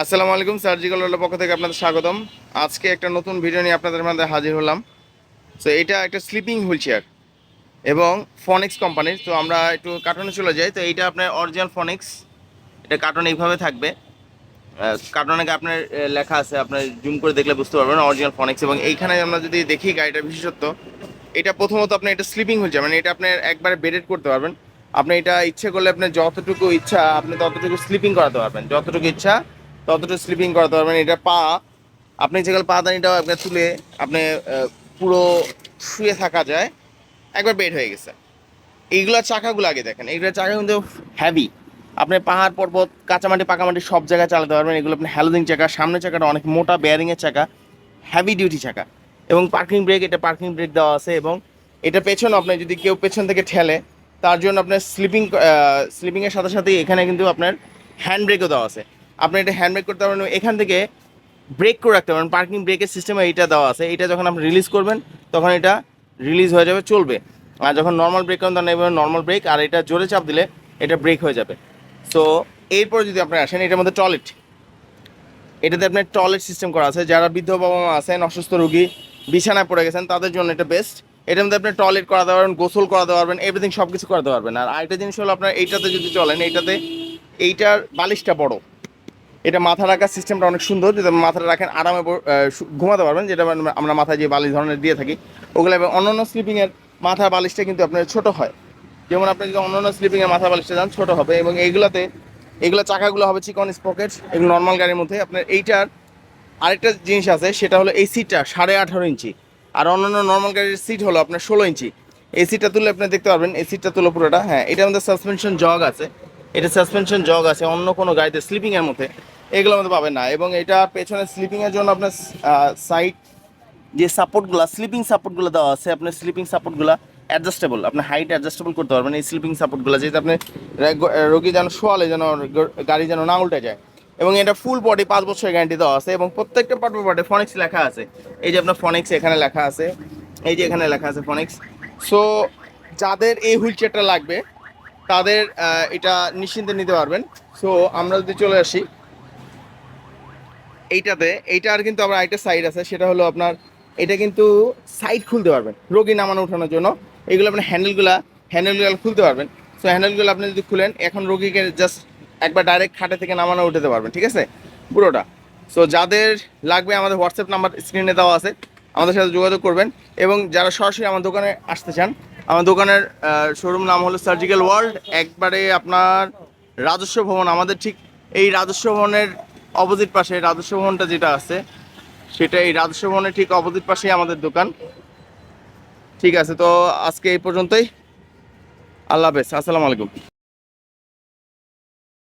আসসালামু আলাইকুম, সার্জিক্যাল ওয়ার্ল্ডের পক্ষ থেকে আপনাদের স্বাগতম। আজকে একটা নতুন ভিডিও নিয়ে আপনাদের মধ্যে হাজির হলাম। তো এটা একটা স্লিপিং হুইল চেয়ার এবং ফনিক্স কোম্পানির। তো আমরা একটু কার্টুনে চলে যাই। তো এইটা আপনার অরিজিনাল ফনিক্স, এটা কার্টুন এইভাবে থাকবে। কার্টুনে আপনার লেখা আছে, আপনার জুম করে দেখলে বুঝতে পারবেন অরিজিনাল ফনিক্স। এবং এইখানে আমরা যদি দেখি গাড়িটার বিশেষত্ব, এটা প্রথমত আপনার এটা স্লিপিং হুইল চেয়ার, মানে এটা আপনার একবারে বেডেড করতে পারবেন। আপনি এটা ইচ্ছে করলে আপনার যতটুকু ইচ্ছা আপনি ততটুকু স্লিপিং করাতে পারবেন, যতটুকু ইচ্ছা ততটুকু স্লিপিং করাতে পারবেন। এটা পা আপনি যেগুলো পাদানিটাও আপনার তুলে আপনি পুরো শুয়ে থাকা যায়, একবার বেড হয়ে গেছে। এইগুলোর চাকাগুলো আগে দেখেন, এইগুলোর চাকা কিন্তু হ্যাভি। আপনি পাহাড় পর্বত কাঁচামাটি পাকামাটি সব জায়গায় চালাতে পারবেন। এগুলো আপনি হ্যালোজিং চাকা, সামনের চাকাটা অনেক মোটা বেয়ারিংয়ের চাকা, হ্যাভি ডিউটি চাকা। এবং পার্কিং ব্রেক, এটা পার্কিং ব্রেক দেওয়া আছে। এবং এটা পেছনে আপনি যদি কেউ পেছন থেকে ঠেলে তার জন্য আপনার স্লিপিংয়ের সাথে সাথে এখানে কিন্তু আপনার হ্যান্ড ব্রেকও দেওয়া আছে। আপনি এটা হ্যান্ড ব্রেক করতে পারবেন, এখান থেকে ব্রেক করে রাখতে পারেন। পার্কিং ব্রেকের সিস্টেমে এইটা দেওয়া আছে। এটা যখন আপনি রিলিজ করবেন তখন এটা রিলিজ হয়ে যাবে, চলবে। আর যখন নর্মাল ব্রেক করেন তখন এবার নর্মাল ব্রেক, আর এটা জোরে চাপ দিলে এটা ব্রেক হয়ে যাবে। সো এরপর যদি আপনি আসেন, এটার মধ্যে টয়লেট, এটাতে আপনার টয়লেট সিস্টেম করা আছে। যারা বৃদ্ধ বাবা মা আছেন, অসুস্থ রোগী বিছানায় পড়ে গেছেন, তাদের জন্য এটা বেস্ট। এটার মধ্যে আপনি টয়লেট করাতে পারবেন, গোসল করাতে পারবেন, এভরিথিং সব কিছু করাতে পারবেন। আর আরেকটা জিনিস হলো, আপনার এইটাতে যদি চলেন, এইটার বালিশটা বড়, এটা মাথা রাখার সিস্টেমটা অনেক সুন্দর। যদি মাথাটা রাখেন আরামে ঘুমাতে পারবেন, যেটা আমরা মাথায় যে বালিশ ধরনের দিয়ে থাকি ওগুলো। এবং অন্যান্য স্লিপিংয়ের মাথার বালিশটা কিন্তু আপনার ছোট হয়, যেমন আপনি যদি অন্যান্য স্লিপিংয়ের মাথা বালিশটা যান ছোট হবে। এবং এইগুলো চাকাগুলো হবে চিকন স্পকেট, এগুলো নর্মাল গাড়ির মধ্যে। আপনার এইটার আরেকটা জিনিস আছে, সেটা হলো এই সিটটা 18.5 ইঞ্চি, আর অন্যান্য নর্মাল গাড়ির সিট হলো আপনার 16 ইঞ্চি। এই সিটটা তুলে আপনি দেখতে পারবেন, এই সিটটা তুলো পুরোটা। হ্যাঁ, এটার মধ্যে সাসপেনশন জগ আছে, এটা সাসপেনশন জগ আছে। অন্য কোনো গাড়িতে স্লিপিংয়ের মধ্যে এগুলোর মধ্যে পাবেন না। এবং এটা পেছনে স্লিপিংয়ের জন্য আপনার সাইড যে সাপোর্টগুলো, স্লিপিং সাপোর্টগুলো দেওয়া আছে, আপনার স্লিপিং সাপোর্টগুলো অ্যাডজাস্টেবল, আপনার হাইট অ্যাডজাস্টেবল করতে পারবেন এই স্লিপিং সাপোর্টগুলো, যেহেতু আপনি রোগী যেন শোয়ালে যেন গাড়ি যেন না উল্টে যায়। এবং এটা ফুল বডি 5 বছরের গ্যারান্টি দেওয়া আছে। এবং প্রত্যেকটা পার্টে ফনিক্স লেখা আছে। এই যে আপনার ফনিক্স এখানে লেখা আছে, এই যে এখানে লেখা আছে ফনিক্স। সো যাদের এই হুইল চেয়ারটা লাগবে তাদের এটা নিশ্চিন্তে নিতে পারবেন। সো আমরা যদি চলে আসি এইটার কিন্তু আবার আরেকটা সাইড আছে, সেটা হলো আপনার এটা কিন্তু সাইড খুলতে পারবেন রোগী নামানো ওঠানোর জন্য। এগুলো আপনার হ্যান্ডেলগুলো খুলতে পারবেন। সো হ্যান্ডেলগুলো আপনি যদি খুলেন, এখন রোগীকে জাস্ট একবার ডাইরেক্ট খাটে থেকে নামানো উঠাতে পারবেন, ঠিক আছে, পুরোটা। সো যাদের লাগবে আমাদের হোয়াটসঅ্যাপ নাম্বার স্ক্রিনে দেওয়া আছে, আমাদের সাথে যোগাযোগ করবেন। এবং যারা সরাসরি আমার দোকানে আসতে চান, আমার দোকানের শোরুম নাম হলো সার্জিক্যাল ওয়ার্ল্ড, একবারে আপনার রাজস্ব ভবন, আমাদের ঠিক এই রাজস্ব ভবনের অপোজিট পাশে, রাজস্ব ভবনটা যেটা আছে সেটা এই রাজস্ব ভবনের ঠিক অপোজিট পাশেই আমাদের দোকান। ঠিক আছে, তো আজকে এই পর্যন্তই। আল্লাহ হাফেজ, আসসালামু আলাইকুম।